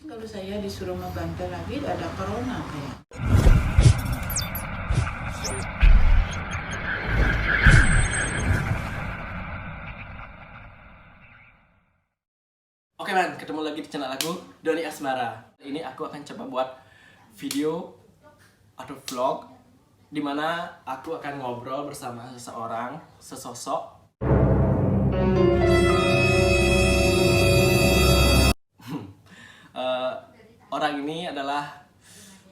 Kalau saya disuruh membantah lagi, ada corona kayak. Oke man, ketemu lagi di channel aku, Doni Asmara. Ini aku akan coba buat video atau vlog dimana aku akan ngobrol bersama sesosok. Orang ini adalah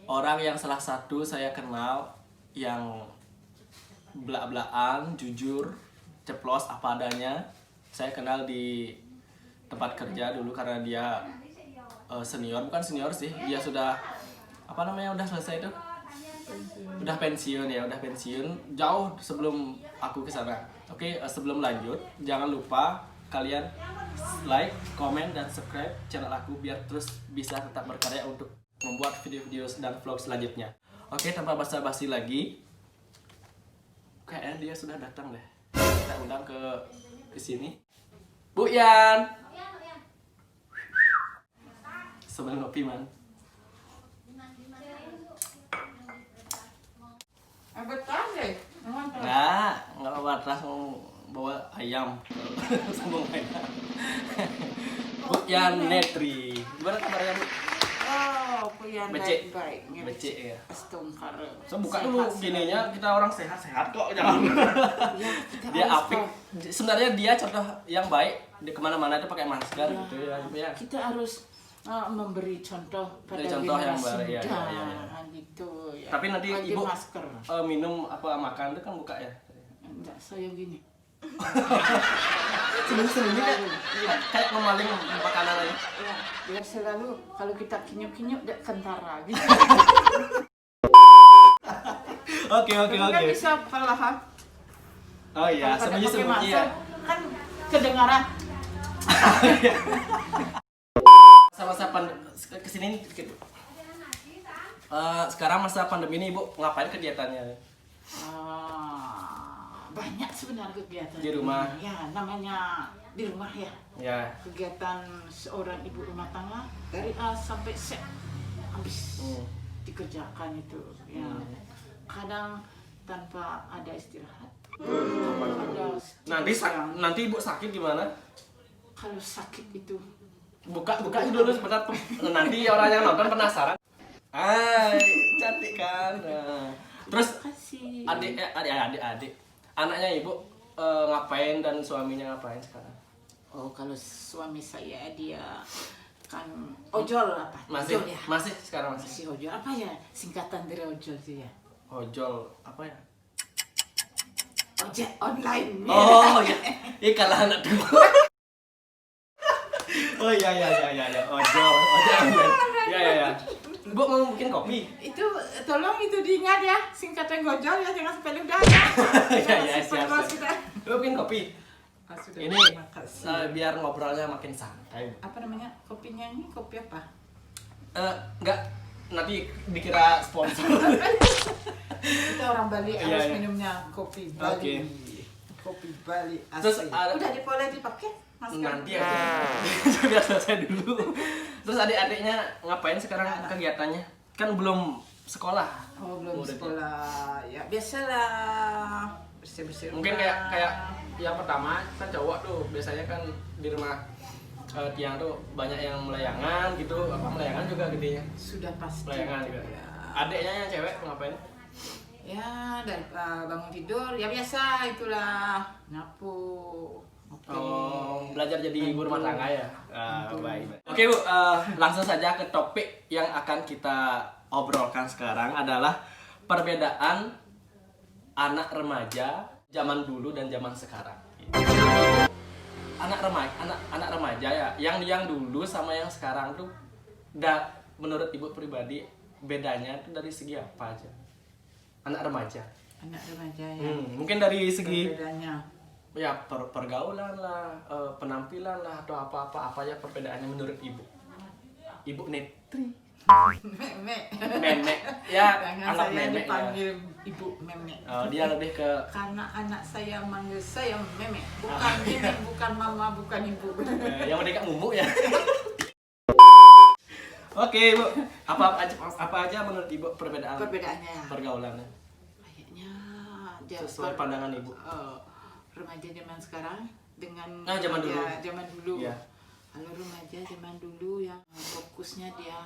orang yang salah satu saya kenal yang belak-belakan, jujur, ceplos apa adanya. Saya kenal di tempat kerja dulu karena dia senior, bukan senior sih, dia sudah udah selesai tuh, udah pensiun jauh sebelum aku kesana. Oke, sebelum lanjut jangan lupa kalian like, comment, dan subscribe channel aku biar terus bisa tetap berkarya untuk membuat video-video dan vlog selanjutnya. Oke, tanpa basa-basi lagi, kayaknya dia sudah datang deh. Kita undang ke sini. Bu Yan. Sebelum ngopi man. Betah deh. Nggak apa-apa, langsung bawa ayam. Sambung ayam. Bu Yan Netri. Gimana kabarnya, Bu? Oh, puyan Becek. baik-baik. Becek ya. Astagfirullah. So buka dulu gininya, kita orang sehat-sehat kok, jangan. Ya, kita Dia harus apik. Sebenarnya dia contoh yang baik. Dia kemana-mana itu pakai masker Ya, gitu ya. kita harus memberi contoh pada Beri contoh yang generasi baik, ya, muda, ya. gitu ya. Tapi nanti pakai Ibu masker. minum apa makan itu kan buka ya. Enggak, saya gini. Sebenarnya kayak memaling makanan aja. Ya, biar selalu kalau kita kinyuk-kinyuk dia kentara gitu. Oke. Kan bisa perlahan. Oh iya, Kalau sembunyi pakai ya. masker, kan kedengaran. Masa-masa kesini gitu. Sekarang masa pandemi ini Ibu ngapain kegiatannya? Banyak sebenarnya kegiatan Di rumah. ya, namanya di rumah ya. Ya. Kegiatan seorang ibu rumah tangga dari A sampai Z habis dikerjakan itu ya. Kadang tanpa ada istirahat. Nanti Ibu sakit gimana? Kalau sakit itu Buka dulu sebentar. Nanti orang yang nonton penasaran. Cantik kan. Nah. Terus kasih adik. Anaknya Ibu ngapain dan suaminya ngapain sekarang? oh, kalau suami saya dia kan ojol apa? Masih Ojol ya? masih sekarang masih. Masih ojol apa ya? Singkatan dari ojol sih ya. Ojol apa ya? Ojek online. Oh iya. Kalau anak dulu. Oh iya. Ojol online. Ya. Bu mau bikin kopi? Itu tolong itu diingat ya, singkatan gojol ya, jangan sampai lupa ya. Iya, siap. Kita. Bu bikin kopi. Sudah, Ini terima kasih. biar ngobrolnya makin santai. Apa namanya kopinya ini? Kopi apa? Enggak, nanti dikira sponsor. Kita orang Bali Iya, harus iya. minumnya kopi Bali. Oke. Kopi Bali asli. Terus udah boleh dipakai masker? nanti aja. Biar selesai dulu. Terus adik-adiknya ngapain sekarang kegiatannya? Kan belum sekolah. Oh, belum Muridnya. sekolah. Ya biasalah bersih-bersih. Mungkin rumah. kayak yang pertama kan cowok tuh biasanya kan di rumah tiang tuh banyak yang melayangan gitu. Apa melayangan juga gedenya? Sudah pasti. Melayangan juga. Ya. Adiknya yang cewek ngapain? Ya, dari bangun tidur ya biasa itulah nyapu. Belajar jadi ibu rumah tangga ya. Betul. Baik. Oke Bu, langsung saja ke topik yang akan kita obrolkan sekarang adalah perbedaan anak remaja zaman dulu dan zaman sekarang. Anak remaja ya, yang dulu sama yang sekarang tuh, menurut Ibu pribadi bedanya tuh dari segi apa aja? Anak remaja. Anak remaja ya. Mungkin dari segi Bedanya. ya pergaulan lah, penampilan lah, atau apa aja perbedaannya menurut Ibu Netri. Memek ya, Jangan anggap saya memek ya. dipanggil ibu memek. Dia lebih ke Karena anak saya manggil saya memek, bukan memek, bukan mama, bukan ibu. yang mereka ngumuk ya. Oke, Bu. Apa aja menurut Ibu Perbedaannya ya. pergaulannya? Kayaknya Sesuai pandangan Ibu. Remaja zaman sekarang dengan Zaman dulu. Zaman dulu. Iya. Kalau remaja zaman dulu ya fokusnya dia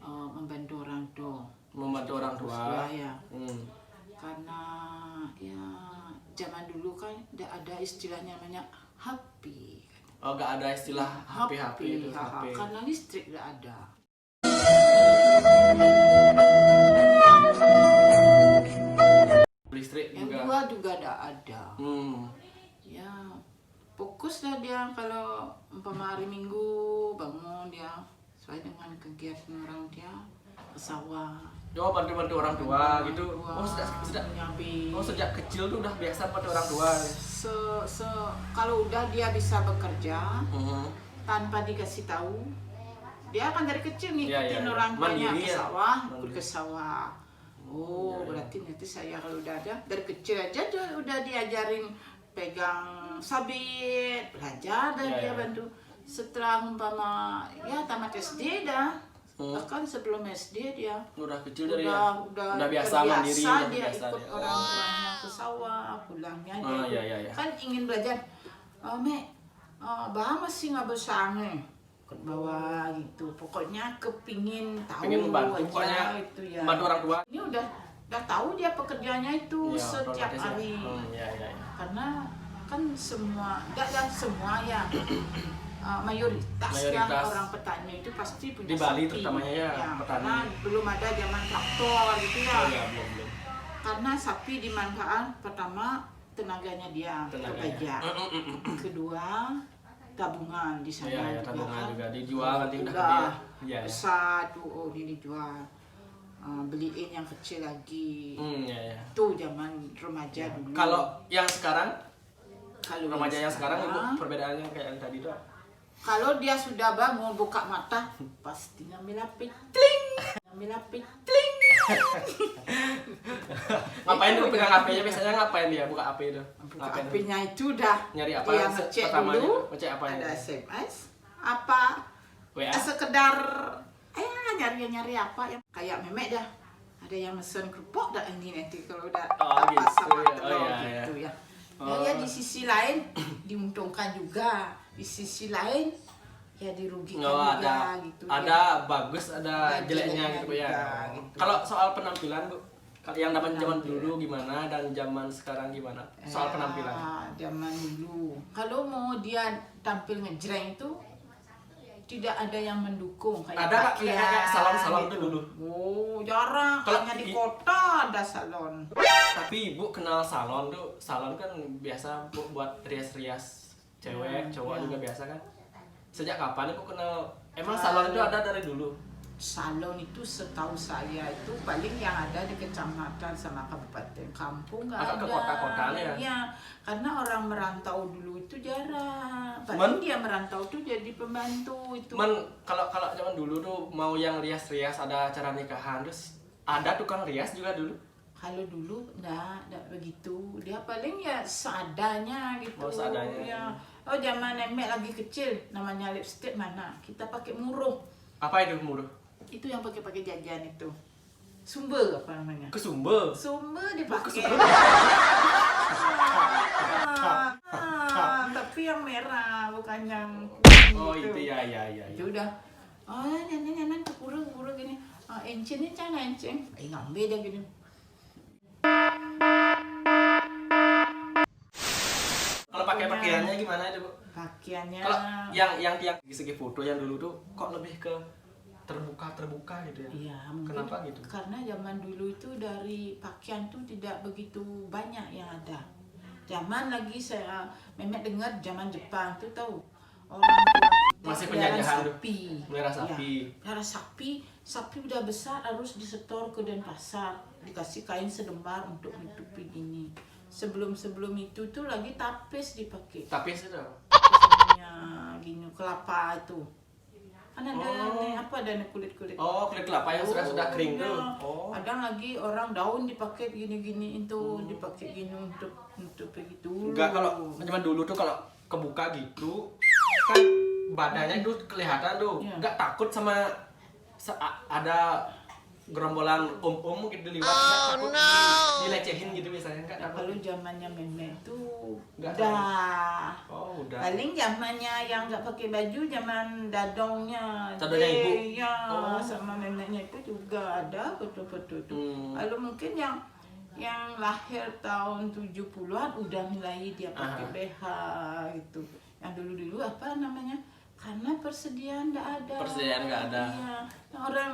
membantu orang tua. Membantu orang tua. Ya. Karena ya zaman dulu kan tidak ada istilahnya namanya HP. Oh, nggak ada istilah HP itu. HP. Karena listrik tidak ada. Listrik Yang juga. dua juga tidak ada. Hmm. Ya fokus lah dia kalau umpama hari Minggu bangun dia sesuai dengan kegiatan orang dia ke sawah. Oh, bantu orang tua gitu. Tua, Oh, nyambi. sejak kecil tuh udah biasa bantu orang tua. Kalau udah dia bisa bekerja Hmm. tanpa dikasih tahu, dia akan dari kecil Iya. ngikutin orang tuanya Mandiri ke ya? sawah, ikut Mandiri. ke sawah. Oh, Iya. berarti nanti saya kalau udah ada dari kecil aja udah diajarin pegang sabit, belajar dan Iya, dia iya. bantu. Setelah umpama ya tamat SD dah, bahkan sebelum SD dia Udah kecil dari ya. Udah biasa mandiri, terbiasa udah dia biasa ikut dia. orang tuanya ke sawah, pulangnya dia Ah, ikut. iya. Kan ingin belajar. Mek, bah masih nggak bersange ke bawah gitu. Pokoknya kepingin tahu Pengen membantu, aja pokoknya itu ya. bantu orang tua. Ini udah tahu dia pekerjaannya itu Iya, setiap otomatis ya. hari. Iya. Karena kan semua, enggak semua ya. Mayoritas yang orang petani itu pasti punya Di Bali sapi. terutamanya ya, petani. Karena belum ada zaman traktor gitu ya. Oh iya, belum. Karena sapi dimanfaatkan pertama tenaganya dia bekerja. Kedua tabungan di sana Iya, juga tabungan kan. juga dijual nanti udah gede. Udah Iya. besar tuh, oh ini dijual. Beliin yang kecil lagi. Iya. Tuh zaman remaja dulu. Kalau yang sekarang, Kalau remaja yang sekarang Ibu, sekarang, perbedaannya kayak yang tadi tuh. kalau dia sudah bangun buka mata pasti ngambil HP, tling, ngambil HP, tling. Ngapain Itu tuh pegang ya. HP-nya? Biasanya ngapain dia buka HP itu? Buka Ngapain? HP-nya itu dah. Nyari apa? Dia ngecek Pertamanya, dulu. ngecek apanya? Ada SMS, apa? WA? Sekedar nyari apa yang kayak memek dah. Ada yang mesen kerupuk dah ini nanti kalau udah Oh, apa gitu sama ya. telur Oh, iya, gitu ya. Oh. Ya di sisi lain diuntungkan juga, di sisi lain ya dirugikan Oh, juga gitu. ada bagus, ada Ada jeleknya jeleknya gitu ya. juga, gitu. Kalau soal penampilan Bu, yang zaman dulu gimana dan zaman sekarang gimana? Soal penampilan. Zaman dulu. Kalau mau dia tampil ngejreng itu tidak ada yang mendukung kayak Ada nggak pakaian kayak salon-salon gitu. tuh dulu? Oh, jarang. Kalau Hanya di i- kota ada salon. Tapi Ibu kenal salon tuh, salon kan biasa buat rias-rias cewek, cowok Ya. juga biasa kan. Sejak kapan Ibu kenal? Emang salon itu ada dari dulu? Salon itu setahu saya itu paling yang ada di kecamatan sama kabupaten, kampung nggak Agak ada. ke kota-kotanya ya? Iya, karena orang merantau dulu itu jarang. Cuman- Paling dia merantau tuh jadi pembantu itu. Cuman kalau zaman dulu tuh mau yang rias-rias ada acara nikahan terus ada tukang rias juga dulu. Kalau dulu enggak begitu. Dia paling ya seadanya gitu. Oh, seadanya. Ya. Oh, zaman Emek lagi kecil, namanya lipstick mana? Kita pakai muruh. Apa itu muruh? Itu yang pakai jajan itu. Sumber apa namanya? Ke Sumber. Sumber dipakai. Tapi yang merah bukan yang kuning Oh gitu. itu ya. Itu udah. Oh, nyanan kepuru gini. Encen ini cana encen. Ngambil dia gini. Kalau pakai pakaiannya gimana itu Bu? Pakaiannya Kalau yang segi foto yang dulu tuh kok lebih ke terbuka gitu ya? iya, mungkin Kenapa gitu? karena zaman dulu itu dari pakaian tuh tidak begitu banyak yang ada. Zaman lagi saya Memek dengar zaman Jepang tuh tahu orang tua Masih pelihara penjajahan tuh. sapi. Pelihara sapi. Ya, pelihara sapi udah besar harus disetor ke Denpasar, dikasih kain selembar untuk nutupi gini. Sebelum itu tuh lagi tapis dipakai. Tapis itu. Tapisnya gini kelapa itu. Kan ada ada kulit-kulit. Oh, kulit kelapa yang sudah kering iya. tuh. Oh. Ada lagi orang daun dipakai gini-gini itu dipakai gini untuk begitu. Enggak, kalau zaman dulu tuh kalau kebuka gitu kan badannya tuh kelihatan tuh. Iya. Enggak takut sama ada gerombolan gitu di luar takut dilecehin gitu misalnya enggak apa? Kalau zamannya meme itu Nggak udah. udah. Paling zamannya yang nggak pakai baju zaman dadongnya. Dadongnya ibu? Ya, Oh. sama neneknya itu juga ada betul-betul tuh. Lalu mungkin yang lahir tahun 70-an udah mulai dia pakai BH gitu. Yang dulu-dulu apa namanya? Karena persediaan nggak ada. Persediaan nggak ada. Iya. Orang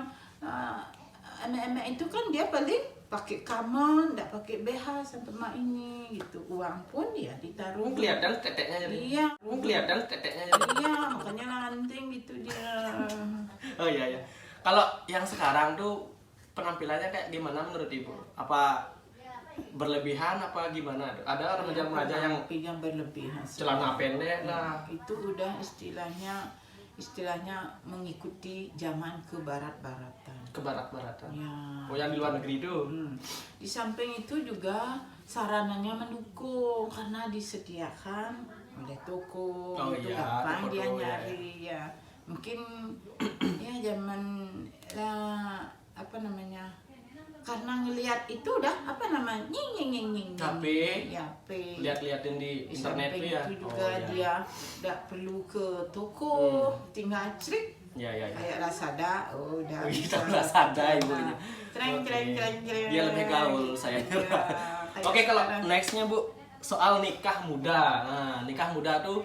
emek-emek itu kan dia paling pakai kamon, nggak pakai BH sampai mak ini gitu. Uang pun ya ditaruh. Kelihatan teteknya jadi. Iya. Kelihatan teteknya jadi. Iya, makanya lanting gitu dia. Oh iya ya. Kalau yang sekarang tuh penampilannya kayak gimana menurut ibu? Apa berlebihan apa gimana? Ada remaja-remaja yang berlebihan sih. celana pendek lah. Itu udah istilahnya mengikuti zaman kebarat-baratan. Kebarat-baratan. Ya. Oh yang di luar negeri itu. Di samping itu juga sarananya mendukung karena disediakan oleh toko. Oh itu iya, gampang toko, dia ya. nyari ya. Mungkin ya zaman apa namanya? Karena ngelihat itu udah apa namanya nying. Tapi HP. lihat-lihatin di internet samping tuh ya. itu juga Oh, iya. dia nggak perlu ke toko, tinggal cerik Ya ya ya. kayak Lazada, udah Oh, bisa. kita Lazada ibunya. Cereng. Dia lebih gaul saya. Iya, Oke, kayak kalau sekarang. nextnya Bu soal nikah muda. Nah, nikah muda tuh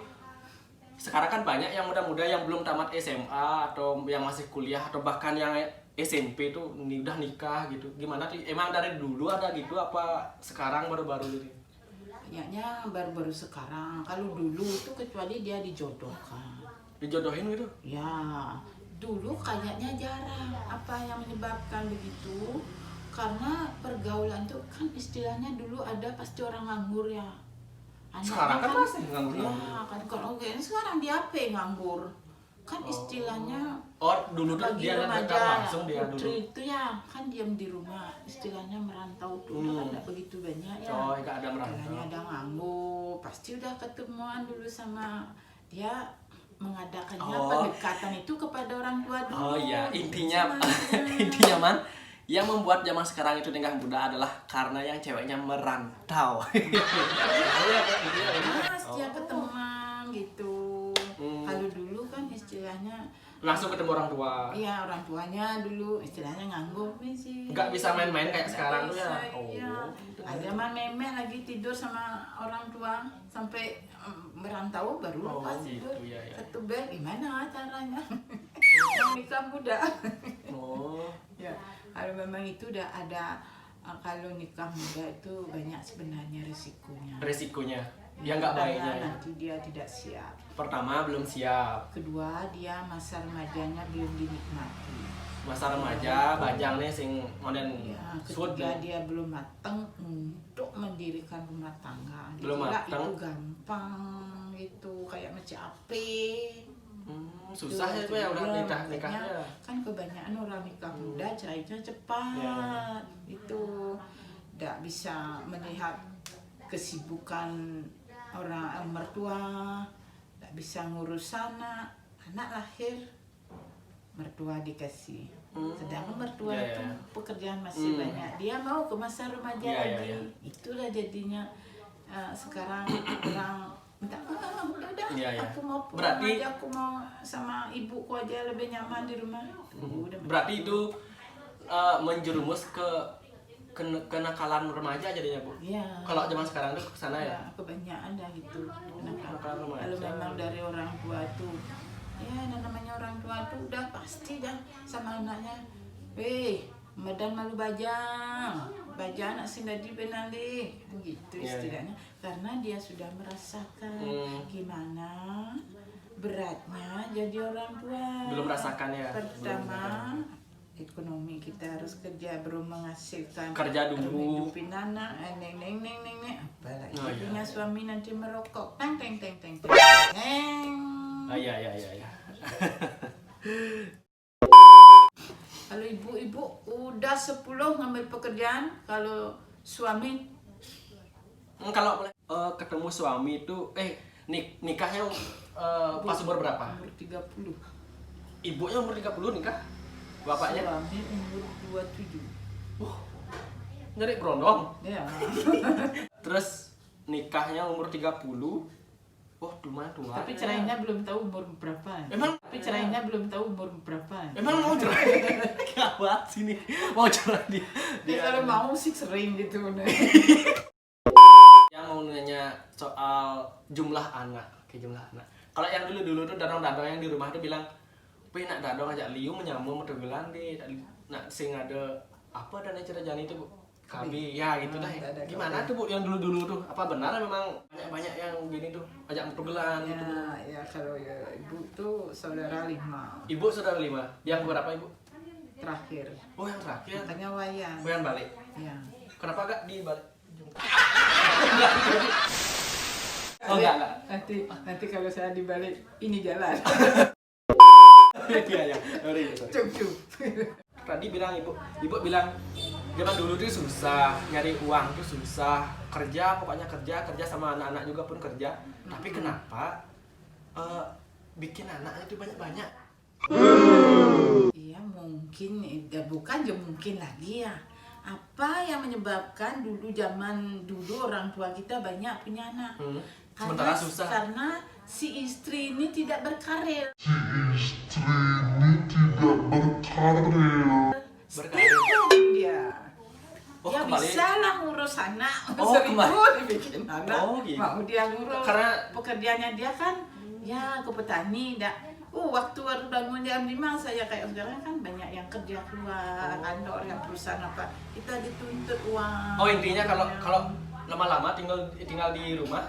sekarang kan banyak yang muda-muda yang belum tamat SMA atau yang masih kuliah atau bahkan yang SMP tuh udah nikah gitu. Gimana sih? Emang dari dulu ada gitu apa sekarang baru-baru ini? Kayaknya baru-baru sekarang. Kalau dulu tuh kecuali dia dijodohkan. Dijodohin gitu? Ya, dulu kayaknya jarang. Apa yang menyebabkan begitu? Karena pergaulan tuh kan istilahnya dulu ada pasti orang nganggur ya. Sekarang kan masih nganggur. Ya, kan kalau sekarang dia apa nganggur? Kan istilahnya Oh, dulu tuh bagi dia remaja datang langsung dia dulu. putri itu ya kan diam di rumah, istilahnya merantau tuh kan nggak begitu banyak ya. Oh, nggak ada merantau. Karena ada nganggur, pasti udah ketemuan dulu sama dia, mengadakannya pendekatan itu kepada orang tua dulu. Oh iya, gitu intinya semuanya. intinya man yang membuat zaman sekarang itu nikah muda adalah karena yang ceweknya merantau. Dia ketemuan gitu. Kalau dulu kan istilahnya Langsung ketemu orang tua. iya orang tuanya dulu istilahnya nganggur sih. Nggak bisa main-main kayak Nggak sekarang tuh ya. bisa, Oh, iya. Ada mah meme lagi tidur sama orang tua sampai merantau baru Oh, lepas gitu, tidur. ya, ya. Satu bed gimana caranya? Yang nikah muda. Oh, Ya, kalau memang itu udah ada kalau nikah muda itu banyak sebenarnya risikonya. resikonya. Ya nggak baiknya. Ya. Nanti dia tidak siap. Pertama belum siap. Kedua dia masa remajanya belum dinikmati. Masa remaja, bajang nih sing modern Ya, sud ketiga nih. dia belum matang untuk mendirikan rumah tangga. Belum Dikira matang. itu gampang gitu kayak macam api. Susah ya itu ya udah nikahnya. Kan kebanyakan orang nikah muda cerainya cepat. Ya. Itu tidak bisa melihat kesibukan orang mertua, tidak bisa ngurus anak lahir mertua dikasih. Sedangkan mertua Ya, ya. itu pekerjaan masih banyak. Dia mau ke masa remaja Ya, ya, lagi. ya. Itulah jadinya sekarang orang minta udah, Ya, ya. aku mau pulang Berarti- aja, aku mau sama ibuku aja lebih nyaman di rumah. Udah. Berarti itu menjerumus ke kenakalan remaja jadinya Bu. Iya. Kalau zaman sekarang tuh kesana ya. Ya, kebanyakan dah gitu. kenakalan remaja. Kalau memang dari orang tua tuh, ya namanya orang tua tuh udah pasti dah sama anaknya. Medan malu bajang nak sindadi benali, begitu Iya, istilahnya. Karena dia sudah merasakan gimana beratnya jadi orang tua. Belum merasakan ya. Pertama, ekonomi kita harus kerja belum menghasilkan Kerja dulu. menghidupin anak neng apalagi Oh, iya. punya suami nanti merokok teng Ah iya iya iya iya. kalau ibu-ibu udah 10 ngambil pekerjaan, kalau suami Kalau boleh ketemu suami itu nikahnya pas umur berapa? umur 30. Ibunya umur 30 nikah? Bapaknya? Suami umur 27. Nyari berondong. Ya. Terus nikahnya umur 30. Wah, lumayan tua. Tapi cerainya belum tahu umur berapa. Emang? Tapi cerainya belum tahu umur berapa. Emang mau cerai? Gawat sini. Mau cerai dia. Dia kalau mau sih sering gitu. Yang mau nanya soal jumlah anak. Oke, jumlah anak. Kalau yang dulu tuh dadong-dadong yang di rumah tuh bilang, "Wih, nak dadong ajak liu menyambung modelan deh. Nak sing ada apa dan cerita jani itu, Bu? Kabi, ya gitu dah. Gimana tuh, Bu, yang dulu tuh? Apa benar memang banyak yang gini tuh ajak modelan gitu, Bu? Ya kalau ya ibu tuh saudara 5. Ibu saudara 5. Yang berapa, Ibu? Terakhir. Oh, yang terakhir. Makanya wayang. Oh, yang balik. Ya. Kenapa gak di balik? Oh enggak. Nanti kalau saya dibalik ini jalan. Iya ya. Sorry. Cuk. Tadi bilang ibu bilang zaman dulu tuh susah, nyari uang tuh susah, kerja pokoknya kerja sama anak-anak juga pun kerja. Tapi kenapa bikin anak itu banyak-banyak? Iya mungkin, bukan mungkin lagi ya. Apa yang menyebabkan zaman dulu orang tua kita banyak punya anak? Sementara susah. Karena si istri ini tidak berkarir. Berkarir. Dia. Oh, Dia kembali. bisa lah ngurus anak. Oh, Seribu dibikin anak. Oh, gitu. Mau dia ngurus. Karena pekerjaannya dia kan ya ke petani. Waktu baru bangun jam 5 saya kayak sekarang kan banyak yang kerja keluar kantor yang perusahaan apa. Kita dituntut uang. oh intinya kalau lama-lama tinggal di rumah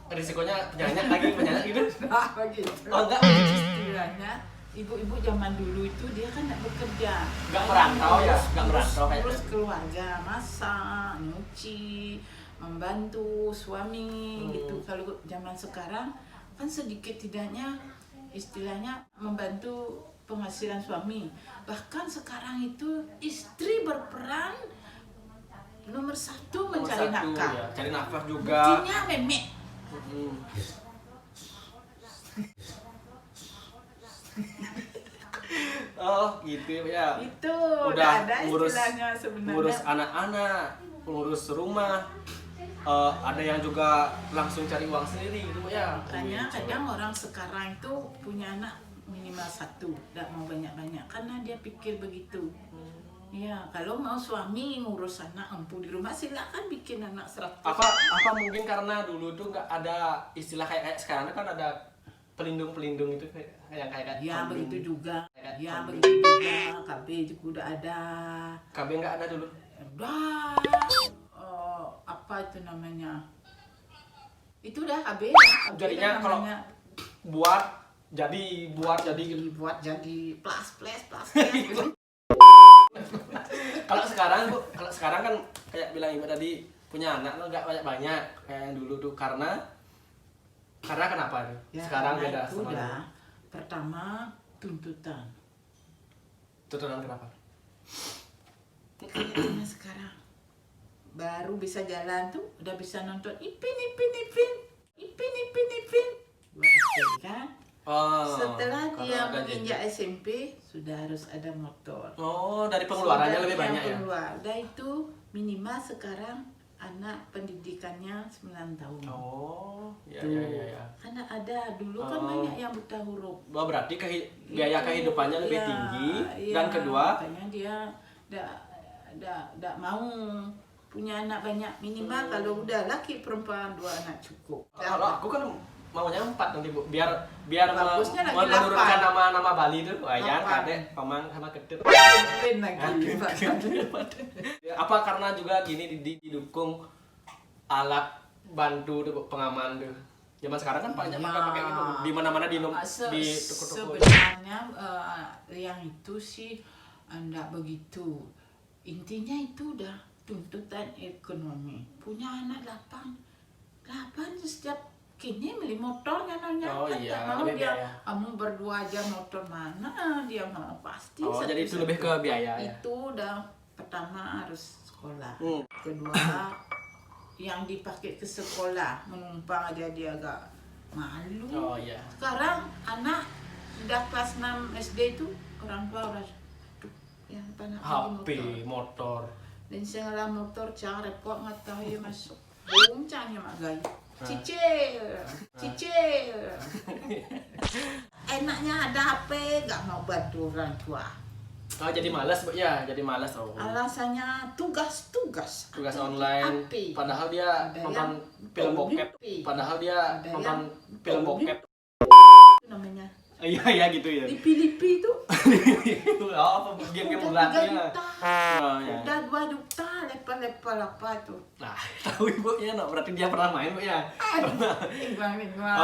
risikonya penyanyi gitu. Nah, begitu. Oh, enggak. Istilahnya ibu-ibu zaman dulu itu dia kan nggak bekerja. Nggak merantau ya? Nggak merantau kayak Terus keluarga, masak, nyuci, membantu suami gitu. Kalau zaman sekarang kan sedikit tidaknya istilahnya membantu penghasilan suami. Bahkan sekarang itu istri berperan nomor 1 mencari nafkah. Ya. Cari nafkah juga. Buktinya memek. Oh gitu ya. Itu udah ada istilahnya sebenarnya. ngurus anak-anak, ngurus rumah. Ada yang juga langsung cari uang sendiri gitu ya. Makanya kadang orang sekarang itu punya anak minimal 1, tidak mau banyak-banyak karena dia pikir begitu. Ya, kalau mau suami ngurus anak empu di rumah silakan bikin anak 100. Apa mungkin karena dulu tuh nggak ada istilah kayak sekarang kan ada pelindung itu kayak Ya kambing. begitu juga. Kayak Ya kambing. begitu juga. KB juga udah ada. KB nggak ada dulu. Udah. Apa itu namanya? Itu udah KB. Jadinya kalau buat jadi gitu. dibuat jadi plus. Kalau sekarang kan kayak bilang ibu tadi punya anak lo nggak banyak kayak yang dulu tuh karena kenapa tuh? Ya, Sekarang karena beda itu sama udah dulu. pertama tuntutan. Tuntutan kenapa? Karena sekarang baru bisa jalan tuh udah bisa nonton Ipin. Kan? Setelah dia karena ada menginjak SMP sudah harus ada motor. dari pengeluarannya Sudah lebih yang banyak ya. keluar. Udah itu minimal sekarang anak pendidikannya 9 tahun. Oh, ya. Karena ada dulu kan banyak yang buta huruf. Berarti biaya kehidupannya lebih tinggi dan kedua makanya dia enggak mau punya anak banyak, minimal kalau udah laki perempuan 2 anak cukup. kalau aku kan maunya 4 nanti Bu, biar Bagusnya lagi menurunkan 8. nama Bali itu wayang, 8. kadek, pamang sama ketir. Lain lagi. Apa karena juga gini didukung alat bantu tuh, Bu, pengaman tuh. Zaman sekarang kan banyak pakai gitu di mana-mana di toko-toko. Sebenarnya yang itu sih enggak begitu. Intinya itu udah tuntutan ekonomi. Punya anak 8 setiap kini beli motor kan Oh kan iya, mau lebih dia biaya. kamu berdua aja motor mana dia mau pasti Jadi itu lebih ke biaya ya. itu udah pertama harus sekolah. Kedua yang dipakai ke sekolah menumpang aja dia agak malu. Oh iya. Sekarang anak udah kelas 6 SD itu orang tua udah nak HP, motor. Dan segala motor cang repot ngata ya masuk. Bung cangnya mak gay. Cicil, cicil. Enaknya ada HP, gak mau bantu orang tua. Oh, jadi malas, Bu ya, jadi malas. Oh. Alasannya tugas Online. HP. Padahal dia Ada nonton yang film hobi. bokep. Padahal dia Ada nonton yang film hobi. bokep. Itu namanya. Iya gitu ya. Di Filipi tuh. Oh, apa game-game Udah 3 beratnya. juta. Oh, ya. Udah 2 juta level-level apa tuh. Nah, tahu Ibu ya, no? Berarti dia pernah main, Bu ya. Pernah.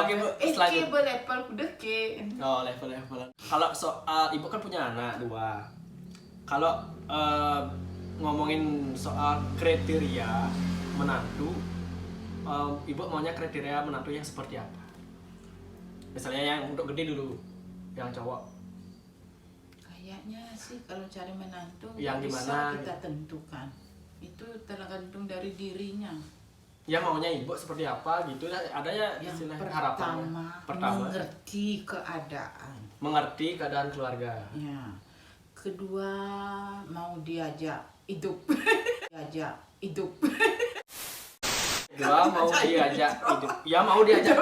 Oke, Bu, selanjutnya. Level udah ke. Oh, level-level. Kalau soal Ibu kan punya anak 2. Kalau ngomongin soal kriteria menantu, Ibu maunya kriteria menantu yang seperti apa? Misalnya yang untuk gede dulu, yang cowok. Kayaknya sih kalau cari menantu Yang bisa gimana? kita tentukan. Itu tergantung dari dirinya. Ya maunya Ibu seperti apa gitu, ada ya Yang istilah harapannya. Pertama, mengerti keadaan. mengerti keadaan keluarga. Ya. Kedua, mau diajak hidup. Diajak hidup. Kedua, mau diajak hidup. Ya mau diajak.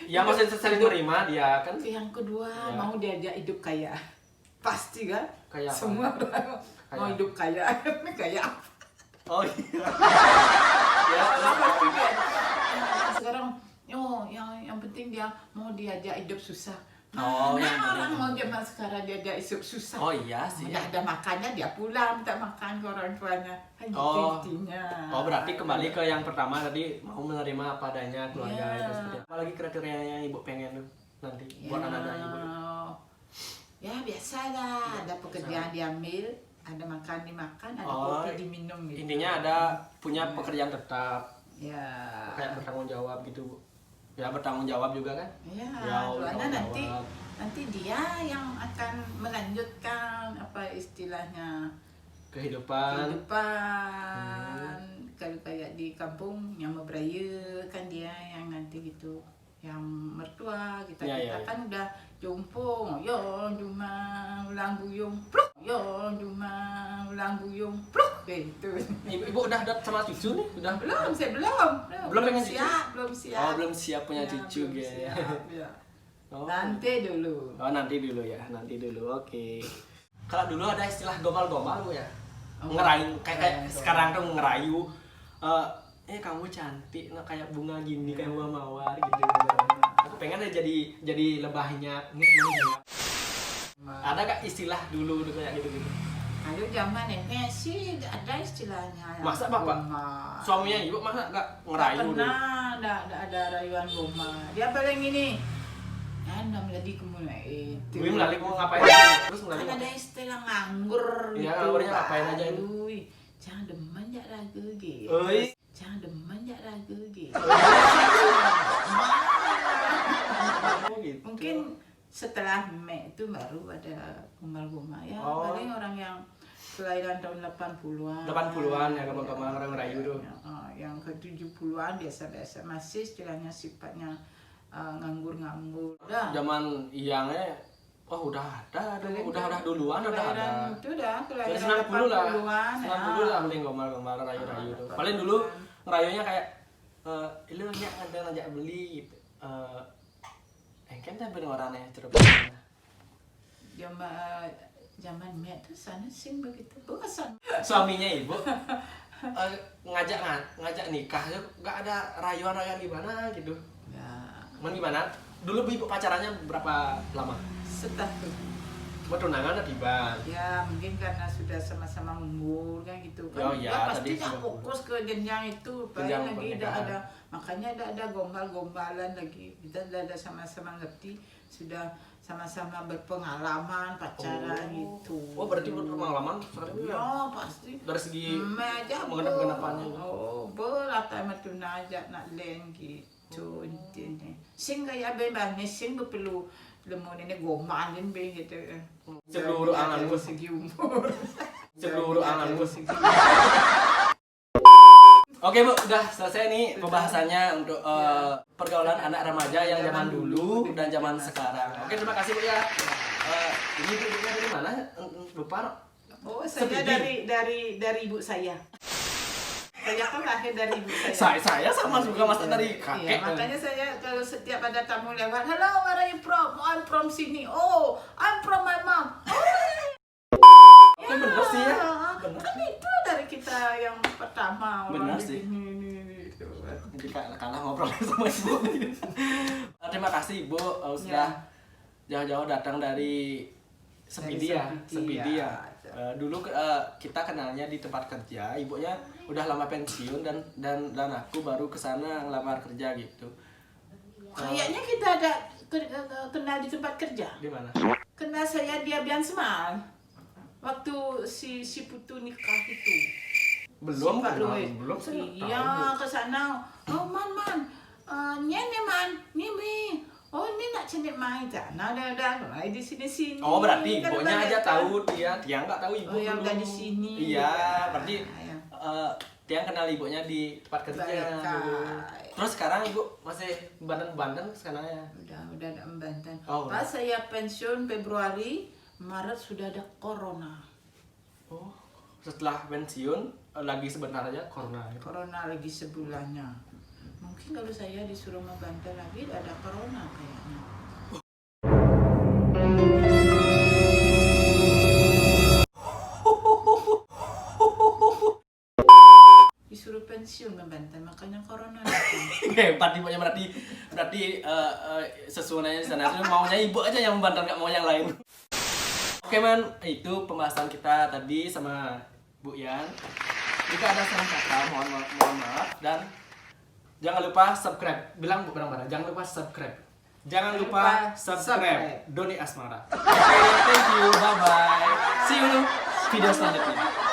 Ya mau saling terima dia kan. Yang kedua, Ya. mau diajak hidup kaya. Pasti kan? Kayak apa? Semua orang mau Kaya. hidup kaya. Kaya apa? Oh iya. Ya, Pasti dia. Sekarang, yang penting dia mau diajak hidup susah. Oh, Mana yang penting. orang mau zaman sekarang diajak hidup susah. Oh iya sih. Udah ada makannya dia pulang minta makan ke orang tuanya. Kan Oh. intinya. Oh berarti kembali ke yang pertama tadi, mau menerima apa adanya keluarga Ya. itu seperti apa. Apalagi kriterianya yang Ibu pengen tuh nanti buat anak-anak Ibu. Ya biasa lah, ada pekerjaan diambil, ada makan dimakan, ada Oh, kopi diminum gitu. Intinya ada punya pekerjaan tetap, Ya. kayak bertanggung jawab gitu, Bu. Ya bertanggung jawab juga kan? Ya, Ya, soalnya bertanggung jawab. nanti dia yang akan melanjutkan apa istilahnya Kehidupan. Kalau kayak di kampung yang beraya kan dia yang nanti gitu, yang mertua kita Ya. kan udah jumpung, yo cuma ulang buyung, pluk, yo cuma ulang buyung, pluk, gitu. Ibu udah ada sama cucu nih? Udah Saya belum pengen cucu? belum siap. Oh belum siap punya Ya, cucu belum gitu. siap, ya. Oh. Nanti dulu. Oh nanti dulu ya, nanti dulu. Oke. Kalau dulu ada istilah gombal-gombal Bu ya. Oh, Ngerayu kayak gombal. sekarang tuh ngerayu. Kamu cantik, nah, kayak bunga gini, kayak bunga mawar gitu. Aku pengen deh jadi lebahnya. Ada gak istilah dulu kayak gitu-gitu? Kalau zaman nenek sih nggak ada istilahnya. Masa Bapak? Goma. Suaminya Ibu masa gak ngerayu dulu? Pernah ada rayuan goma. Dia paling ini. Anda meladi kemana itu? Gue melalui mau ngapain? Terus Kan melalui ada istilah nganggur. Iya, gitu. nganggurnya ngapain aja itu? Aduh, jangan demen jak ragu gitu. Oi. Jangan demen jak ragu gitu. Oh, gitu. Mungkin setelah Mek itu baru ada gombal-gombal ya. Oh. Paling orang yang kelahiran tahun 80-an. 80-an ya gombal-gombal orang ngerayu tuh. Yang ke 70-an biasa-biasa masih istilahnya sifatnya nganggur-nganggur. Udah. Zaman iyangnya udah duluan udah ada. Kelahiran itu dah Dari kelahiran 90 lah. 80-an. 90 lah mending gombal-gombal rayu-rayu tuh. Paling dulu ngerayunya kayak lu nya ngajak beli gitu. Kan tak bener orangnya terus. Zaman Mek tuh sana sing begitu. Bosan. Suaminya Ibu ngajak nikah nggak ada rayuan-rayuan gimana gitu. Ya, Man gimana? Dulu Ibu pacarannya berapa lama? setahun. Bertunangan tiba. Ya mungkin karena sudah sama-sama umur kan gitu kan. Oh iya, pasti tadi nggak sudah fokus ke jenjang itu. Jenjang Paling lagi pernikahan. makanya ada gombal-gombalan lagi. Kita ada sama-sama ngerti, sudah sama-sama berpengalaman pacaran gitu. Oh berarti berpengalaman sekarang ya? Ya pasti. Dari segi Meja mengenap-mengenapannya. berat amat tuh najak nak len gitu intinya. Sing kayak bebasnya sing perlu lemon ini gomalin be gitu. Seluruh anganmu. Segi umur. Seluruh anganmu. Oke Bu, udah selesai nih pembahasannya untuk pergaulan anak remaja yang zaman dulu dan zaman sekarang. Oke, terima kasih Bu ya. Ini Bu dari mana? Lupa. Oh, saya Speedy. dari ibu saya. Saya kan lahir dari ibu saya. Saya sama juga masak dari Iya, kakek. makanya saya kalau setiap ada tamu lewat, hello, where are you from? Oh, I'm from sini. Oh, I'm from my mom. Itu bener sih ya. Bener. Kan itu dari kita yang pertama. Bener orang sih. ini, gitu. Jadi kalah ngobrol sama ibu. Terima kasih ibu sudah jauh-jauh datang dari Speedy ya. Speedy ya. Dulu kita kenalnya di tempat kerja, ibunya udah lama pensiun dan aku baru kesana ngelamar kerja gitu. Kayaknya kita ada kenal di tempat kerja. Di mana? Kenal saya dia Biansmal. Waktu si Putu nikah itu. Belum Si Pak kenal, Louis. belum saya Iya, ke sana. Oh, man. Nyene man, Mimi. Oh, ini nak cenik main tak? Nah, dah. Main di sini. Oh berarti Kan ibunya banyak aja kan? tahu dia nggak tahu ibu Oh, yang dulu. nggak di sini. Iya, berarti Ya. dia kenal ibunya di tempat kerja. Baik, dulu. Kak. Terus sekarang ibu masih Banten sekarang ya? Udah ada Banten. Oh, Pas saya pensiun Februari, Maret sudah ada corona. Oh, setelah pensiun lagi sebentar aja corona. Corona lagi sebulannya. Mungkin kalau saya disuruh membantu lagi ada corona kayaknya. Disuruh pensiun membantu, makanya corona lagi. Hebat ibunya berarti sesuanya di sana itu maunya ibu aja yang membantu nggak mau yang lain. Oke man, itu pembahasan kita tadi sama Bu Yan. Jika ada salah kata mohon maaf dan jangan lupa subscribe. Bilang Bu bareng-bareng, jangan lupa subscribe. Jangan lupa subscribe. Doni Asmara. Oke, thank you. Bye bye. See you video selanjutnya.